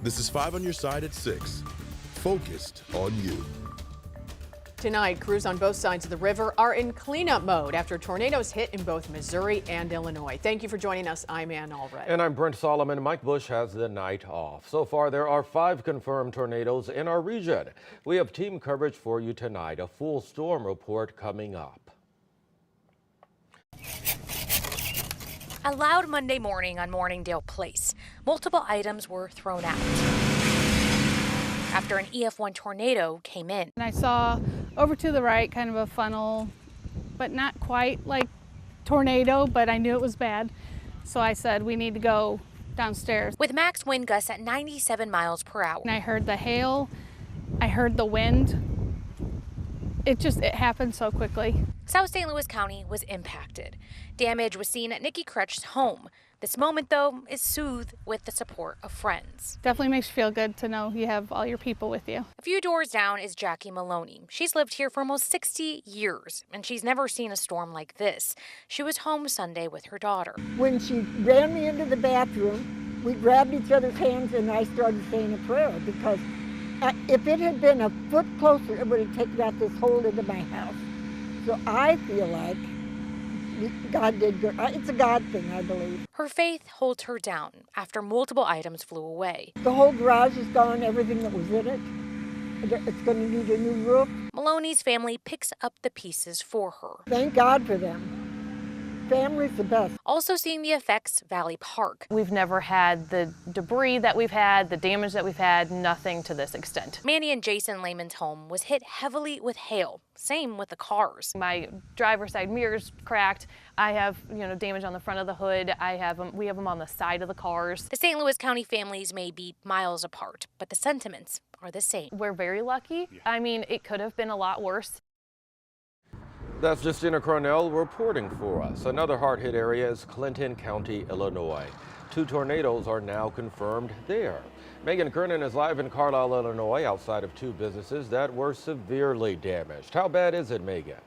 This is 5 on your side at 6. Focused on you. Tonight, crews on both sides of the river are in cleanup mode after tornadoes hit in both Missouri and Illinois. Thank you for joining us. I'm Ann Allred. And I'm Brent Solomon. Mike Bush has the night off. So far, there are 5 confirmed tornadoes in our region. We have team coverage for you tonight. A full storm report coming up. A loud Monday morning on Morningdale Place. Multiple items were thrown out after an EF1 tornado came in. And I saw over to the right kind of a funnel, but not quite like tornado, but I knew it was bad. So I said, we need to go downstairs. With max wind gusts at 97 miles per hour. And I heard the hail, I heard the wind. It happened so quickly. South St. Louis County was impacted. Damage was seen at Nikki Kretsch's home. This moment, though, is soothed with the support of friends. Definitely makes you feel good to know you have all your people with you. A few doors down is Jackie Maloney. She's lived here for almost 60 years, and she's never seen a storm like this. She was home Sunday with her daughter. When she ran me into the bathroom, we grabbed each other's hands and I started saying a prayer because if it had been a foot closer, it would have taken out this hole into my house. So I feel like God did good. It's a God thing, I believe. Her faith holds her down after multiple items flew away. The whole garage is gone, everything that was in it. It's going to need a new roof. Maloney's family picks up the pieces for her. Thank God for them. Family's the best. Also seeing the effects, Valley Park. We've never had the debris that we've had, the damage that we've had, nothing to this extent. Manny and Jason Lehman's home was hit heavily with hail. Same with the cars. My driver's side mirror's cracked. I have, damage on the front of the hood. We have them on the side of the cars. The St. Louis County families may be miles apart, but the sentiments are the same. We're very lucky. I mean, it could have been a lot worse. That's Justina Cornell reporting for us. Another hard-hit area is Clinton County, Illinois. 2 tornadoes are now confirmed there. Megan Kernan is live in Carlisle, Illinois, outside of 2 businesses that were severely damaged. How bad is it, Megan?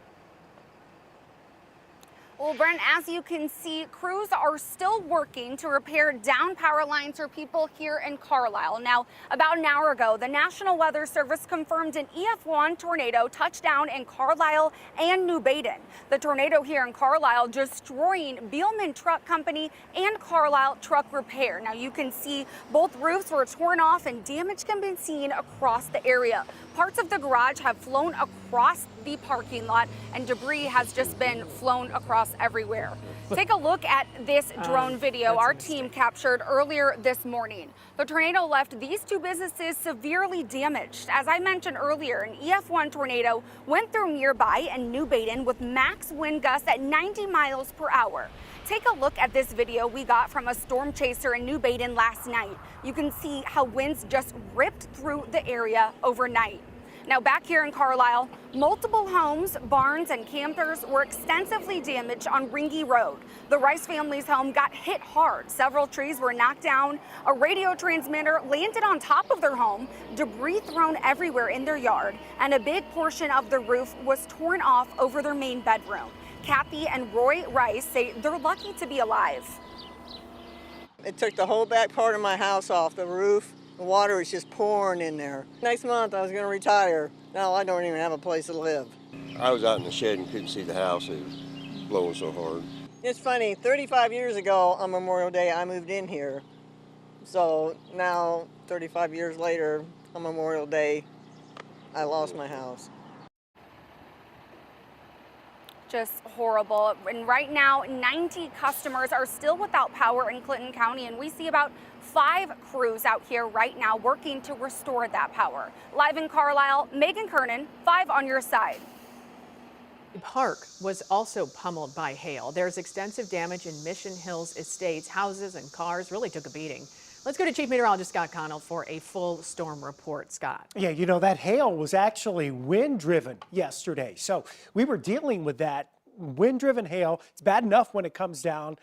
Well, Brent, as you can see, crews are still working to repair down power lines for people here in Carlisle. Now, about an hour ago, the National Weather Service confirmed an EF1 tornado touched down in Carlisle and New Baden. The tornado here in Carlisle destroying Beelman Truck Company and Carlisle Truck Repair. Now, you can see both roofs were torn off and damage can be seen across the area. Parts of the garage have flown across the parking lot and debris has just been flown across everywhere. Take a look at this drone video our team captured earlier this morning. The tornado left these 2 businesses severely damaged. As I mentioned earlier, an EF1 tornado went through nearby in New Baden with max wind gusts at 90 miles per hour. Take a look at this video we got from a storm chaser in New Baden last night. You can see how winds just ripped through the area overnight. Now back here in Carlisle, multiple homes, barns, and campers were extensively damaged on Ringy Road. The Rice family's home got hit hard. Several trees were knocked down. A radio transmitter landed on top of their home, debris thrown everywhere in their yard, and a big portion of the roof was torn off over their main bedroom. Kathy and Roy Rice say they're lucky to be alive. It took the whole back part of my house off, the roof. The water was just pouring in there. Next month I was going to retire. Now I don't even have a place to live. I was out in the shed and couldn't see the house. It was blowing so hard. It's funny, 35 years ago on Memorial Day I moved in here. So now 35 years later on Memorial Day I lost my house. Just horrible. And right now, 90 customers are still without power in Clinton County, and we see about 5 crews out here right now working to restore that power. Live in Carlisle, Megan Kernan, 5 on your side. Park was also pummeled by hail. There's extensive damage in Mission Hills Estates. Houses and cars really took a beating. Let's go to Chief Meteorologist Scott Connell for a full storm report. Scott. Yeah, that hail was actually wind-driven yesterday. So we were dealing with that wind-driven hail. It's bad enough when it comes down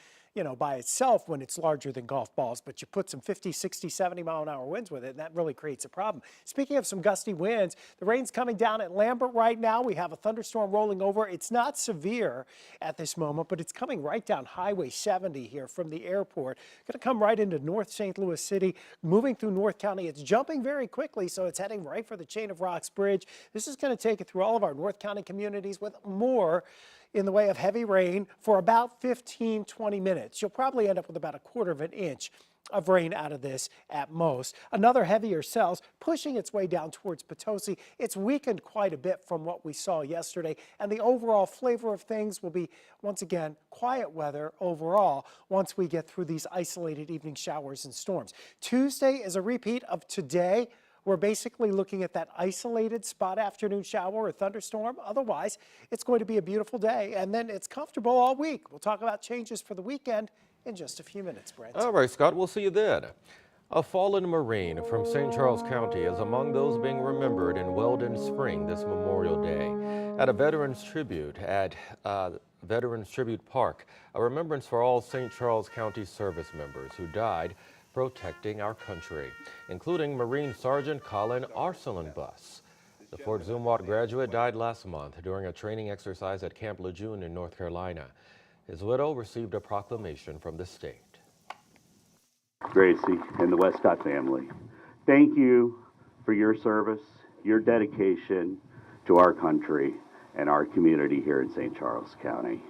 by itself when it's larger than golf balls, but you put some 50, 60, 70 mile an hour winds with it, and that really creates a problem. Speaking of some gusty winds, the rain's coming down at Lambert right now. We have a thunderstorm rolling over. It's not severe at this moment, but it's coming right down Highway 70 here from the airport. Going to come right into North St. Louis City, moving through North County. It's jumping very quickly, so it's heading right for the Chain of Rocks Bridge. This is going to take it through all of our North County communities with more in the way of heavy rain for about 15-20 minutes. You'll probably end up with about 1/4 of an inch of rain out of this at most. Another heavier cell's pushing its way down towards Potosi. It's weakened quite a bit from what we saw yesterday, and the overall flavor of things will be, once again, quiet weather overall once we get through these isolated evening showers and storms. Tuesday is a repeat of today. We're basically looking at that isolated spot afternoon shower or thunderstorm. Otherwise, it's going to be a beautiful day, and then it's comfortable all week. We'll talk about changes for the weekend in just a few minutes, Brent. All right, Scott, we'll see you then. A fallen Marine from St. Charles County is among those being remembered in Weldon Spring this Memorial Day. At a Veterans Tribute at Veterans Tribute Park, a remembrance for all St. Charles County service members who died protecting our country, including Marine Sergeant Colin Arsalanbus. The Fort Zumwalt graduate died last month during a training exercise at Camp Lejeune in North Carolina. His widow received a proclamation from the state. Gracie and the Westcott family, thank you for your service, your dedication to our country and our community here in St. Charles County.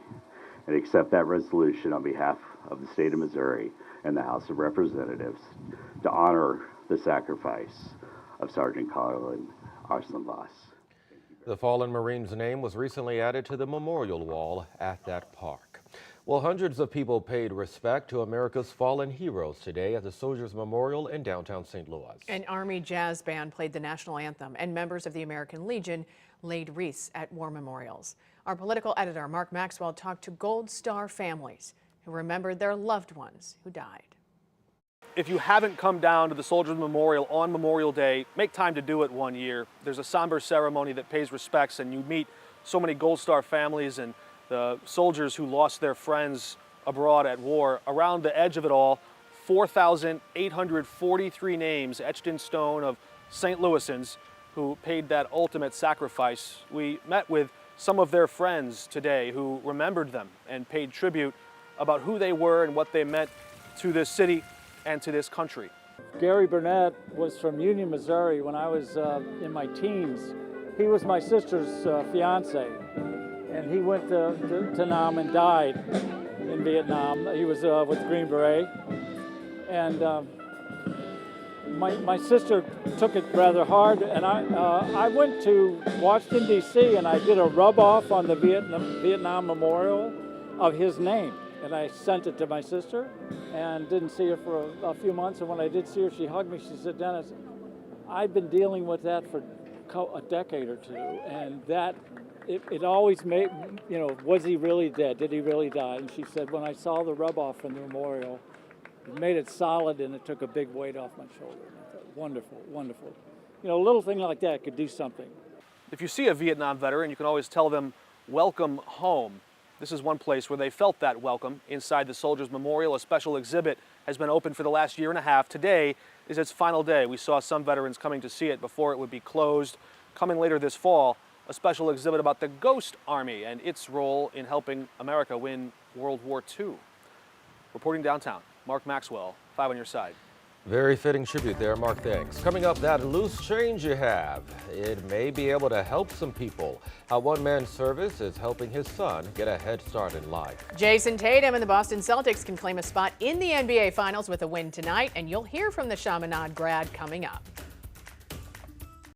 And accept that resolution on behalf of the state of Missouri and the House of Representatives to honor the sacrifice of Sergeant Colin Arsalanbus. The fallen Marine's name was recently added to the memorial wall at that park. Well, hundreds of people paid respect to America's fallen heroes today at the Soldiers Memorial in downtown St. Louis. An Army jazz band played the national anthem, and members of the American Legion laid wreaths at war memorials. Our political editor, Mark Maxwell, talked to Gold Star families who remembered their loved ones who died. If you haven't come down to the Soldiers Memorial on Memorial Day, make time to do it one year. There's a somber ceremony that pays respects, and you meet so many Gold Star families and the soldiers who lost their friends abroad at war. Around the edge of it all, 4,843 names etched in stone of St. Louisans who paid that ultimate sacrifice. We met with some of their friends today who remembered them and paid tribute about who they were and what they meant to this city and to this country. Gary Burnett was from Union, Missouri when I was in my teens. He was my sister's fiance, and he went to Nam and died in Vietnam. He was with Green Beret, and my sister took it rather hard, and I went to Washington, D.C., and I did a rub-off on the Vietnam Memorial of his name. And I sent it to my sister and didn't see her for a few months. And when I did see her, she hugged me. She said, "Dennis, I've been dealing with that for a decade or two. And that, it always made, was he really dead? Did he really die?" And she said, "When I saw the rub-off from the memorial, it made it solid and it took a big weight off my shoulder." And I thought, wonderful, wonderful. A little thing like that could do something. If you see a Vietnam veteran, you can always tell them, "Welcome home." This is one place where they felt that welcome. Inside the Soldiers Memorial, a special exhibit has been open for the last year and a half. Today is its final day. We saw some veterans coming to see it before it would be closed. Coming later this fall, a special exhibit about the Ghost Army and its role in helping America win World War II. Reporting downtown, Mark Maxwell, 5 on your side. Very fitting tribute there, Mark. Thanks. Coming up, that loose change you have. It may be able to help some people. How one man's service is helping his son get a head start in life. Jason Tatum and the Boston Celtics can claim a spot in the NBA Finals with a win tonight, and you'll hear from the Chaminade grad coming up.